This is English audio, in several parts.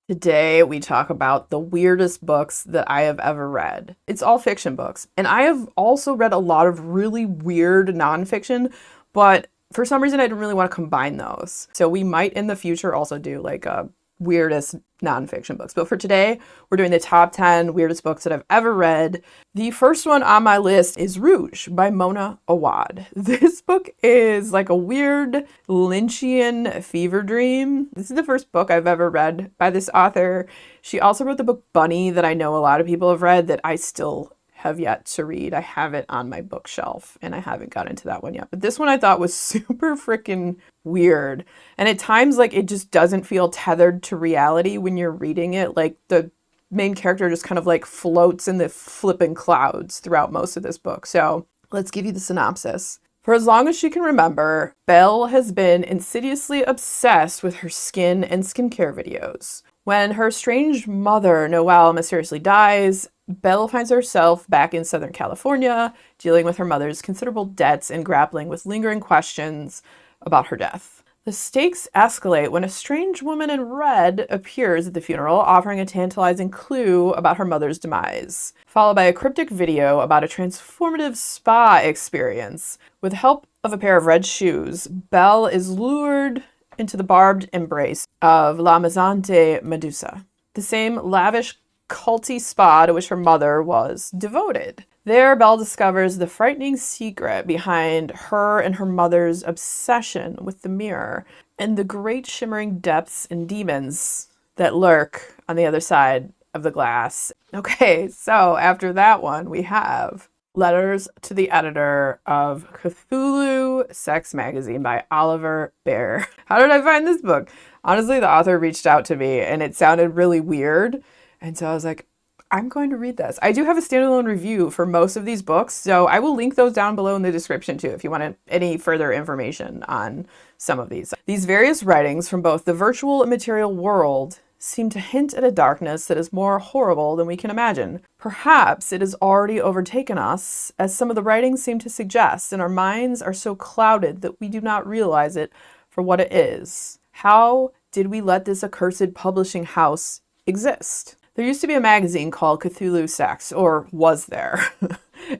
Today, we talk about the weirdest books that I have ever read. It's all fiction books. And I have also read a lot of really weird nonfiction, but for some reason, I didn't really want to combine those. So we might in the future also do like a weirdest nonfiction books. But for today, we're doing the top 10 weirdest books that I've ever read. The first one on my list is Rouge by Mona Awad. This book is like a weird Lynchian fever dream. This is the first book I've ever read by this author. She also wrote the book Bunny that I know a lot of people have read that I still have yet to read. I have it on my bookshelf and I haven't got into that one yet. But this one I thought was super freaking weird. And at times, like, it just doesn't feel tethered to reality when you're reading it. Like, the main character just kind of like floats in the flipping clouds throughout most of this book. So let's give you the synopsis. For as long as she can remember, Belle has been insidiously obsessed with her skin and skincare videos. When her estranged mother, Noelle, mysteriously dies, Belle finds herself back in Southern California, dealing with her mother's considerable debts and grappling with lingering questions about her death. The stakes escalate when a strange woman in red appears at the funeral, offering a tantalizing clue about her mother's demise, followed by a cryptic video about a transformative spa experience. With the help of a pair of red shoes, Belle is lured into the barbed embrace of La Maison de Medusa, the same lavish, culty spa to which her mother was devoted. There, Belle discovers the frightening secret behind her and her mother's obsession with the mirror and the great shimmering depths and demons that lurk on the other side of the glass. Okay, so after that one, we have Letters to the Editor of Cthulhu Sex Magazine by Oliver Bear. How did I find this book? Honestly, the author reached out to me and it sounded really weird. And so I was like, I'm going to read this. I do have a standalone review for most of these books, so I will link those down below in the description too if you want any further information on some of these. These various writings from both the virtual and material world seem to hint at a darkness that is more horrible than we can imagine. Perhaps it has already overtaken us, as some of the writings seem to suggest, and our minds are so clouded that we do not realize it for what it is. How did we let this accursed publishing house exist? There used to be a magazine called Cthulhu Sex, or was there?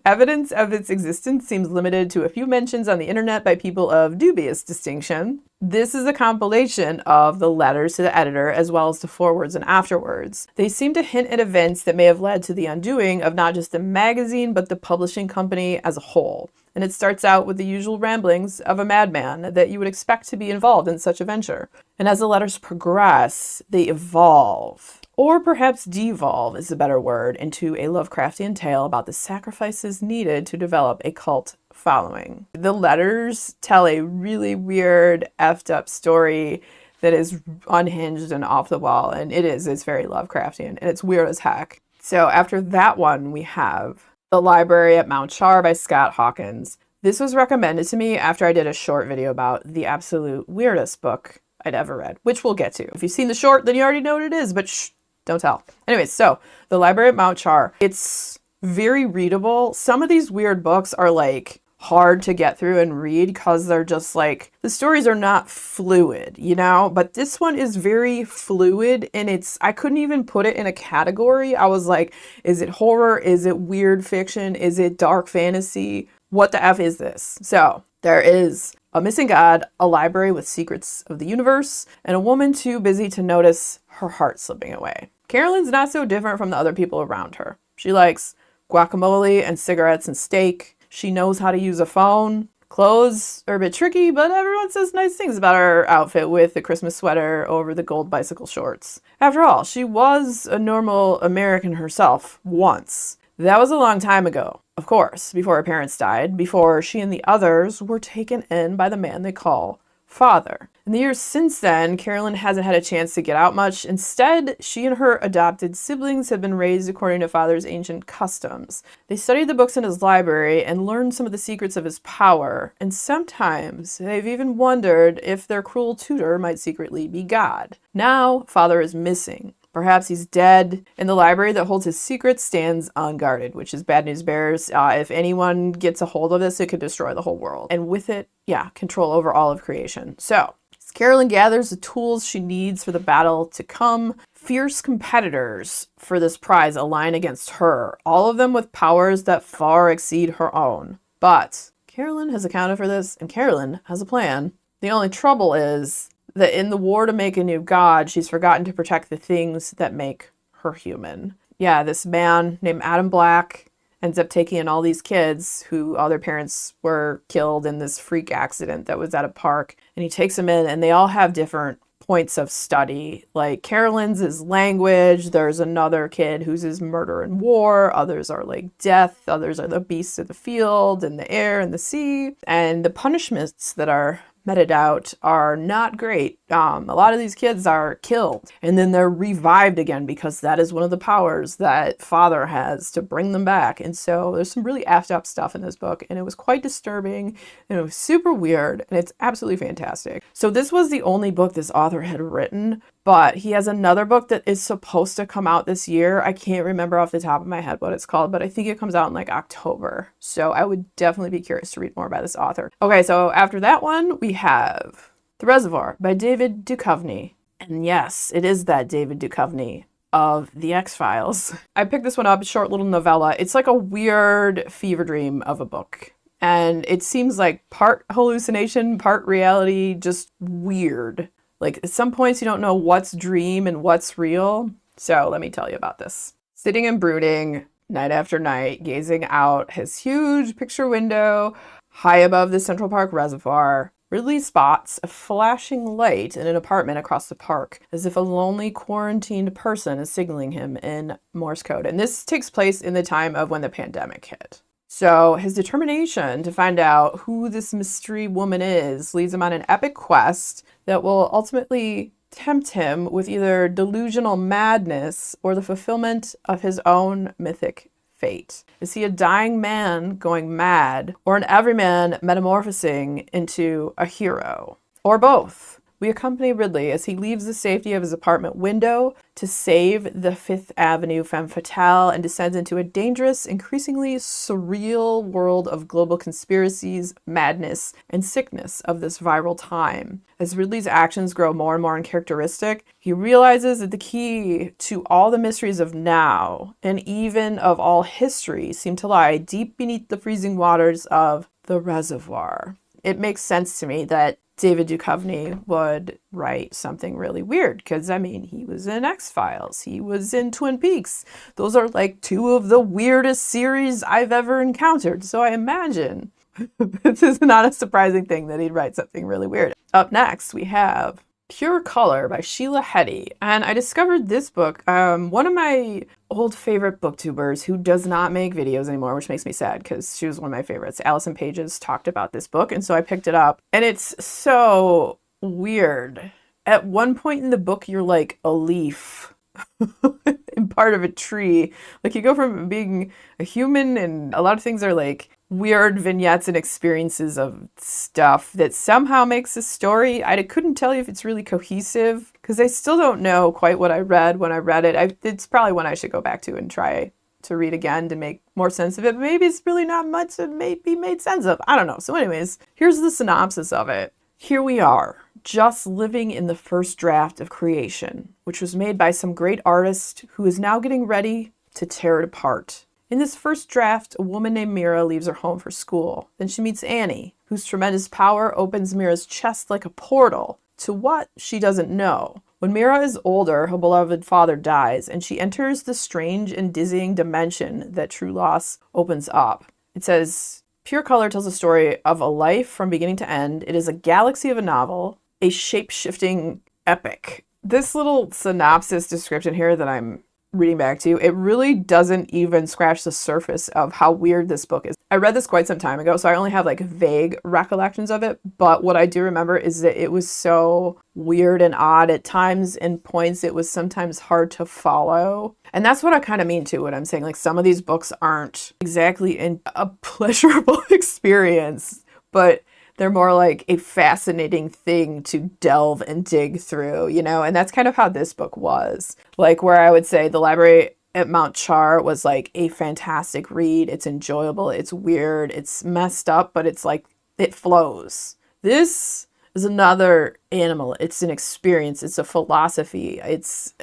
Evidence of its existence seems limited to a few mentions on the internet by people of dubious distinction. This is a compilation of the letters to the editor as well as the forewords and afterwards. They seem to hint at events that may have led to the undoing of not just the magazine but the publishing company as a whole. And it starts out with the usual ramblings of a madman that you would expect to be involved in such a venture. And as the letters progress, they evolve. Or perhaps devolve is a better word, into a Lovecraftian tale about the sacrifices needed to develop a cult following. The letters tell a really weird, effed up story that is unhinged and off the wall, and it's very Lovecraftian, and it's weird as heck. So after that one, we have The Library at Mount Char by Scott Hawkins. This was recommended to me after I did a short video about the absolute weirdest book I'd ever read, which we'll get to. If you've seen the short, then you already know what it is, but shh. Don't tell. Anyways, so The Library at Mount Char. It's very readable. Some of these weird books are like hard to get through and read because they're just like, the stories are not fluid, you know? But this one is very fluid and I couldn't even put it in a category. I was like, is it horror? Is it weird fiction? Is it dark fantasy? What the F is this? So there is a missing god, a library with secrets of the universe, and a woman too busy to notice her heart slipping away. Carolyn's not so different from the other people around her. She likes guacamole and cigarettes and steak. She knows how to use a phone. Clothes are a bit tricky, but everyone says nice things about her outfit with the Christmas sweater over the gold bicycle shorts. After all, she was a normal American herself once. That was a long time ago, of course, before her parents died, before she and the others were taken in by the man they call father. In the years since then, Carolyn hasn't had a chance to get out much. Instead, she and her adopted siblings have been raised according to father's ancient customs. They studied the books in his library and learned some of the secrets of his power, and sometimes they've even wondered if their cruel tutor might secretly be God. Now, father is missing. Perhaps he's dead, and the library that holds his secrets stands unguarded, which is bad news bears. If anyone gets a hold of this, it could destroy the whole world. And with it, control over all of creation. So, as Carolyn gathers the tools she needs for the battle to come, fierce competitors for this prize align against her, all of them with powers that far exceed her own. But Carolyn has accounted for this, and Carolyn has a plan. The only trouble is that in the war to make a new god, she's forgotten to protect the things that make her human. Yeah, this man named Adam Black ends up taking in all these kids who all their parents were killed in this freak accident that was at a park. And he takes them in, and they all have different points of study. Like Carolyn's is language. There's another kid whose is murder and war. Others are like death. Others are the beasts of the field and the air and the sea. And the punishments that are meted out are not great. A lot of these kids are killed and then they're revived again because that is one of the powers that Father has to bring them back. And so there's some really effed up stuff in this book, and it was quite disturbing and it was super weird, and it's absolutely fantastic. So this was the only book this author had written, but he has another book that is supposed to come out this year. I can't remember off the top of my head what it's called, but I think it comes out in like October. So I would definitely be curious to read more about this author. Okay, so after that one, we have The Reservoir by David Duchovny. And yes, it is that David Duchovny of The X-Files. I picked this one up, a short little novella. It's like a weird fever dream of a book. And it seems like part hallucination, part reality, just weird. Like at some points you don't know what's dream and what's real. So let me tell you about this. Sitting and brooding night after night, gazing out his huge picture window high above the Central Park Reservoir, Ridley spots a flashing light in an apartment across the park, as if a lonely quarantined person is signaling him in Morse code. And this takes place in the time of when the pandemic hit. So his determination to find out who this mystery woman is leads him on an epic quest that will ultimately tempt him with either delusional madness or the fulfillment of his own mythic fate. Is he a dying man going mad, or an everyman metamorphosing into a hero? Or both? We accompany Ridley as he leaves the safety of his apartment window to save the Fifth Avenue femme fatale and descends into a dangerous, increasingly surreal world of global conspiracies, madness, and sickness of this viral time. As Ridley's actions grow more and more uncharacteristic, he realizes that the key to all the mysteries of now, and even of all history, seem to lie deep beneath the freezing waters of the reservoir. It makes sense to me that David Duchovny would write something really weird because, I mean, he was in X-Files. He was in Twin Peaks. Those are like two of the weirdest series I've ever encountered. So I imagine this is not a surprising thing that he'd write something really weird. Up next, we have Pure Color by Sheila Heti. And I discovered this book. One of my old favorite booktubers who does not make videos anymore, which makes me sad because she was one of my favorites. Allison Pages talked about this book, and so I picked it up. And it's so weird. At one point in the book, you're like a leaf and part of a tree. Like you go from being a human, and a lot of things are like weird vignettes and experiences of stuff that somehow makes a story. I couldn't tell you if it's really cohesive because I still don't know quite what I read when I read it. It's probably one I should go back to and try to read again to make more sense of it. But maybe it's really not much to be made sense of. I don't know. So anyways, here's the synopsis of it. Here we are, just living in the first draft of creation, which was made by some great artist who is now getting ready to tear it apart. In this first draft, a woman named Mira leaves her home for school. Then she meets Annie, whose tremendous power opens Mira's chest like a portal to what she doesn't know. When Mira is older, her beloved father dies, and she enters the strange and dizzying dimension that true loss opens up. It says, Pure Color tells a story of a life from beginning to end. It is a galaxy of a novel, a shape-shifting epic. This little synopsis description here that I'm reading back to you, it really doesn't even scratch the surface of how weird this book is. I read this quite some time ago, so I only have like vague recollections of it, but what I do remember is that it was so weird and odd at times. In points, it was sometimes hard to follow. And that's what I kind of mean too, what I'm saying. Like some of these books aren't exactly a pleasurable experience, but they're more like a fascinating thing to delve and dig through, you know? And that's kind of how this book was. Like where I would say The Library at Mount Char was like a fantastic read. It's enjoyable. It's weird. It's messed up, but it's like, it flows. This is another animal. It's an experience. It's a philosophy. It's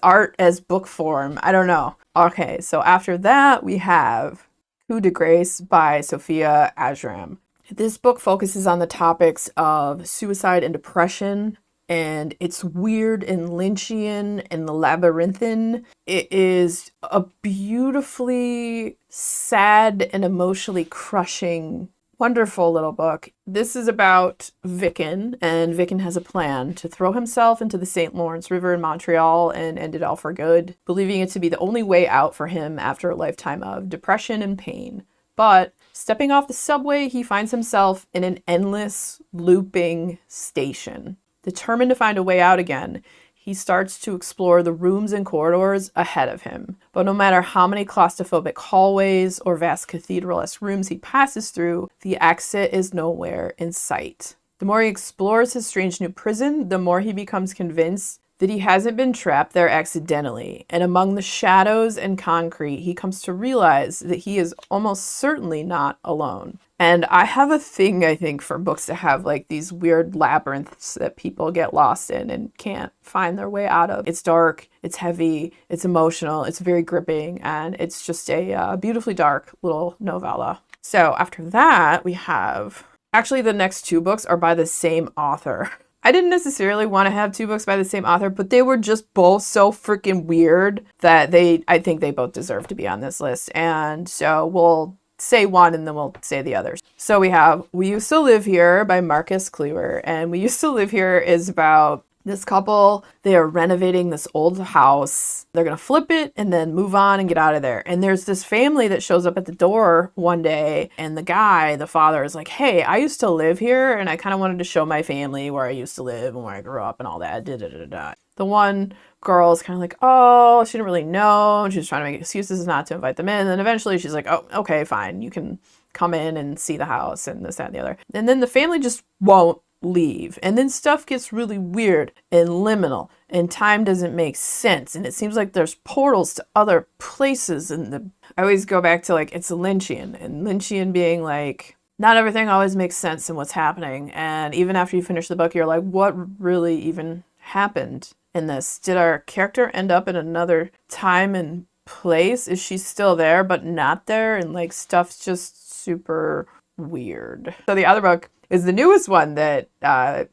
art as book form. I don't know. Okay, so after that we have Coup de Grace by Sophia Ajram. This book focuses on the topics of suicide and depression, and it's weird and Lynchian and labyrinthine. It is a beautifully sad and emotionally crushing, wonderful little book. This is about Vickin, and Vickin has a plan to throw himself into the St. Lawrence River in Montreal and end it all for good, believing it to be the only way out for him after a lifetime of depression and pain. But stepping off the subway, he finds himself in an endless, looping station. Determined to find a way out again, he starts to explore the rooms and corridors ahead of him. But no matter how many claustrophobic hallways or vast cathedral-esque rooms he passes through, the exit is nowhere in sight. The more he explores his strange new prison, the more he becomes convinced that he hasn't been trapped there accidentally, and among the shadows and concrete, he comes to realize that he is almost certainly not alone. And I have a thing, I think, for books that have like these weird labyrinths that people get lost in and can't find their way out of. It's dark, it's heavy, it's emotional, it's very gripping, and it's just a beautifully dark little novella. So after that, we have... Actually, the next two books are by the same author. I didn't necessarily want to have two books by the same author, but they were just both so freaking weird that I think they both deserve to be on this list. And so we'll say one and then we'll say the others. So we have We Used to Live Here by Marcus Cleaver. And We Used to Live Here is about this couple. They are renovating this old house. They're going to flip it and then move on and get out of there. And there's this family that shows up at the door one day. And the father is like, hey, I used to live here. And I kind of wanted to show my family where I used to live and where I grew up and all that. The one girl is kind of like, oh, she didn't really know. She's trying to make excuses not to invite them in. And then eventually she's like, oh, okay, fine. You can come in and see the house and this, that, and the other. And then the family just won't leave. And then stuff gets really weird and liminal and time doesn't make sense. And it seems like there's portals to other places. And I always go back to like, it's a Lynchian, and Lynchian being like, not everything always makes sense in what's happening. And even after you finish the book, you're like, what really even happened in this? Did our character end up in another time and place? Is she still there but not there? And like stuff's just super weird. So the other book is the newest one that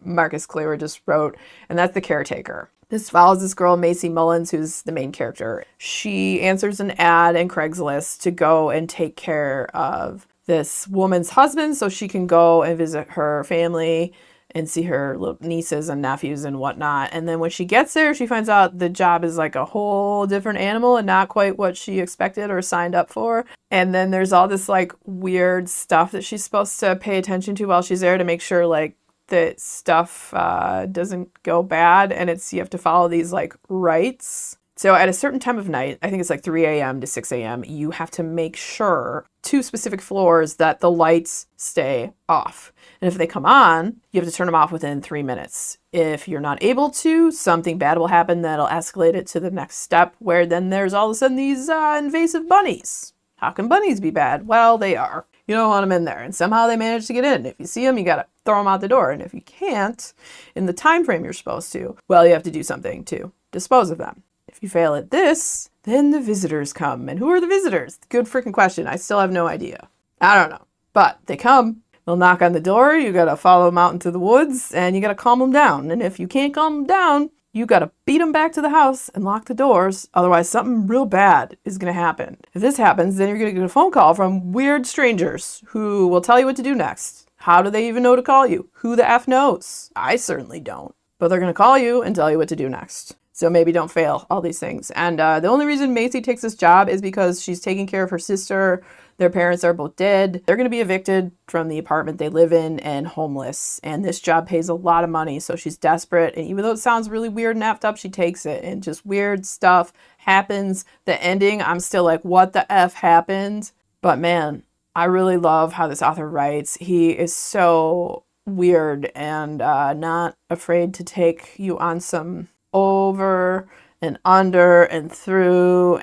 Marcus Cleaver just wrote, and that's The Caretaker. This follows this girl, Macy Mullins, who's the main character. She answers an ad in Craigslist to go and take care of this woman's husband so she can go and visit her family and see her little nieces and nephews and whatnot. And then when she gets there, she finds out the job is like a whole different animal and not quite what she expected or signed up for. And then there's all this like weird stuff that she's supposed to pay attention to while she's there to make sure like that stuff doesn't go bad. And you have to follow these like rites. So at a certain time of night, I think it's like 3 a.m. to 6 a.m., you have to make sure 2 specific floors that the lights stay off. And if they come on, you have to turn them off within 3 minutes. If you're not able to, something bad will happen that'll escalate it to the next step, where then there's all of a sudden these invasive bunnies. How can bunnies be bad? Well, they are. You don't want them in there, and somehow they manage to get in. If you see them, you gotta throw them out the door. And if you can't, in the time frame you're supposed to, well, you have to do something to dispose of them. If you fail at this, then the visitors come. And who are the visitors? Good freaking question. I still have no idea. I don't know. But they come. They'll knock on the door. You gotta follow them out into the woods, and you gotta calm them down. And if you can't calm them down, you gotta beat them back to the house and lock the doors. Otherwise, something real bad is gonna happen. If this happens, then you're gonna get a phone call from weird strangers who will tell you what to do next. How do they even know to call you? Who the F knows? I certainly don't. But they're gonna call you and tell you what to do next. So maybe don't fail all these things. And the only reason Macy takes this job is because she's taking care of her sister. Their parents are both dead. They're going to be evicted from the apartment they live in and homeless. And this job pays a lot of money, so she's desperate. And even though it sounds really weird and effed up, she takes it. And just weird stuff happens. The ending, I'm still like, what the F happened? But man, I really love how this author writes. He is so weird and not afraid to take you on some over and under and through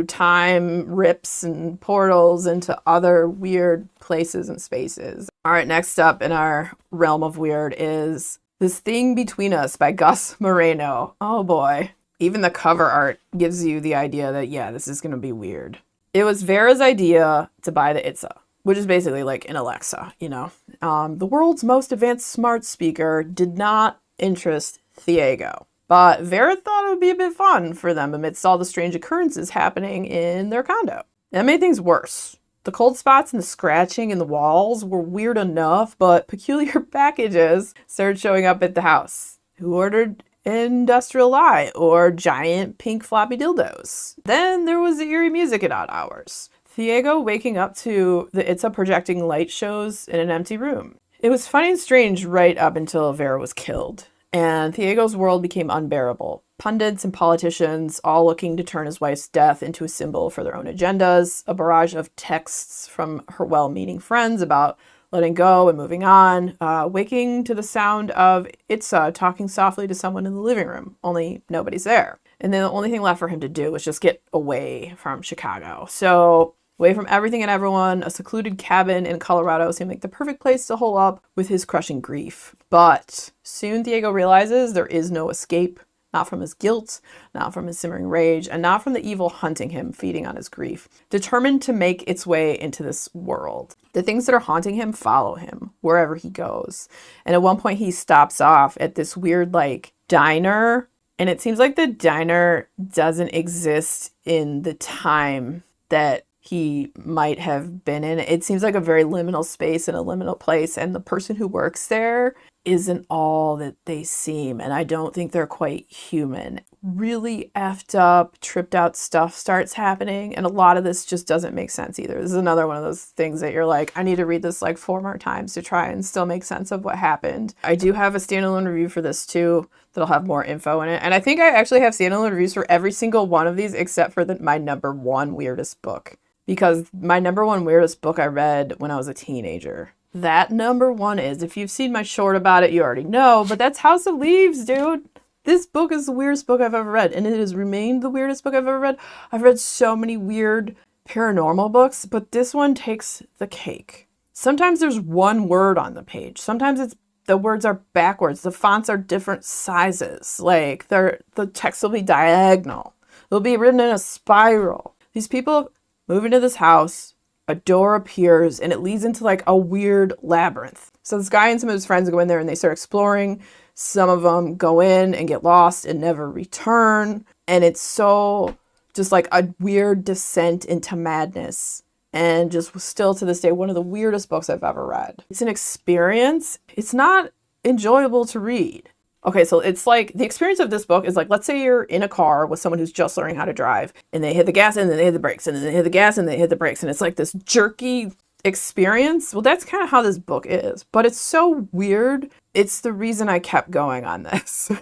time rips and portals into other weird places and spaces. All right, next up in our realm of weird is This Thing Between Us by Gus Moreno. Oh boy. Even the cover art gives you the idea that, yeah, this is going to be weird. It was Vera's idea to buy the Itza, which is basically like an Alexa, you know. The world's most advanced smart speaker did not interest Thiago. But Vera thought it would be a bit fun for them amidst all the strange occurrences happening in their condo. That made things worse. The cold spots and the scratching in the walls were weird enough, but peculiar packages started showing up at the house. Who ordered Industrial Lie or giant pink floppy dildos? Then there was the eerie music at odd hours. Thiago waking up to the Itza projecting light shows in an empty room. It was funny and strange right up until Vera was killed, and Thiago's world became unbearable. Pundits and politicians all looking to turn his wife's death into a symbol for their own agendas, a barrage of texts from her well-meaning friends about letting go and moving on, waking to the sound of Itza talking softly to someone in the living room, only nobody's there. And then the only thing left for him to do was just get away from Chicago. So away from everything and everyone, a secluded cabin in Colorado seemed like the perfect place to hole up with his crushing grief. But soon Thiago realizes there is no escape, not from his guilt, not from his simmering rage, and not from the evil hunting him, feeding on his grief, determined to make its way into this world. The things that are haunting him follow him wherever he goes. And at one point he stops off at this weird like diner, and it seems like the diner doesn't exist in the time that he might have been in. It seems like a very liminal space and a liminal place, and the person who works there isn't all that they seem, and I don't think they're quite human. Really effed up, tripped out stuff starts happening, and a lot of this just doesn't make sense either. This is another one of those things that you're like, I need to read this like 4 more times to try and still make sense of what happened. I do have a standalone review for this too that'll have more info in it, and I think I actually have standalone reviews for every single one of these except for my number 1 weirdest book, because my number 1 weirdest book I read when I was a teenager. That number 1 is, if you've seen my short about it, you already know, but that's House of Leaves, dude. This book is the weirdest book I've ever read, and it has remained the weirdest book I've ever read. I've read so many weird paranormal books, but this one takes the cake. Sometimes there's one word on the page. Sometimes the words are backwards. The fonts are different sizes. Like, the text will be diagonal. It'll be written in a spiral. These people move into this house, a door appears, and it leads into like a weird labyrinth. So this guy and some of his friends go in there and they start exploring. Some of them go in and get lost and never return. And it's so just like a weird descent into madness. And just still to this day, one of the weirdest books I've ever read. It's an experience. It's not enjoyable to read. Okay, so it's like the experience of this book is like, let's say you're in a car with someone who's just learning how to drive, and they hit the gas and then they hit the brakes and then they hit the gas and they hit the brakes, and it's like this jerky experience. Well, that's kind of how this book is, but it's so weird. It's the reason I kept going on this.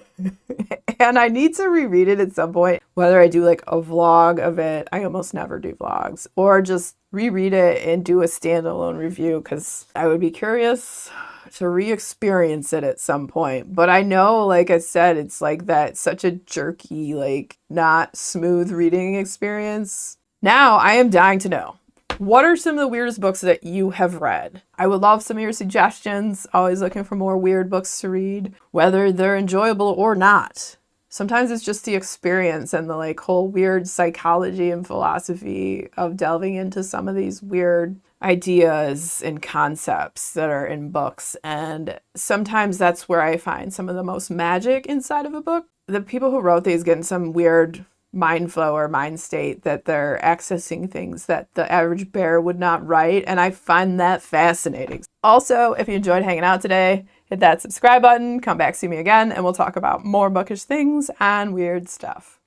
And I need to reread it at some point, whether I do like a vlog of it. I almost never do vlogs, or just reread it and do a standalone review, because I would be curious to re-experience it at some point. But I know, like I said, it's like that such a jerky, like not smooth reading experience. Now I am dying to know, what are some of the weirdest books that you have read? I would love some of your suggestions. Always looking for more weird books to read, whether they're enjoyable or not. Sometimes it's just the experience and the like whole weird psychology and philosophy of delving into some of these weird ideas and concepts that are in books. And sometimes that's where I find some of the most magic inside of a book. The people who wrote these get in some weird mind flow or mind state that they're accessing things that the average bear would not write. And I find that fascinating. Also, if you enjoyed hanging out today, hit that subscribe button, come back, see me again, and we'll talk about more bookish things and weird stuff.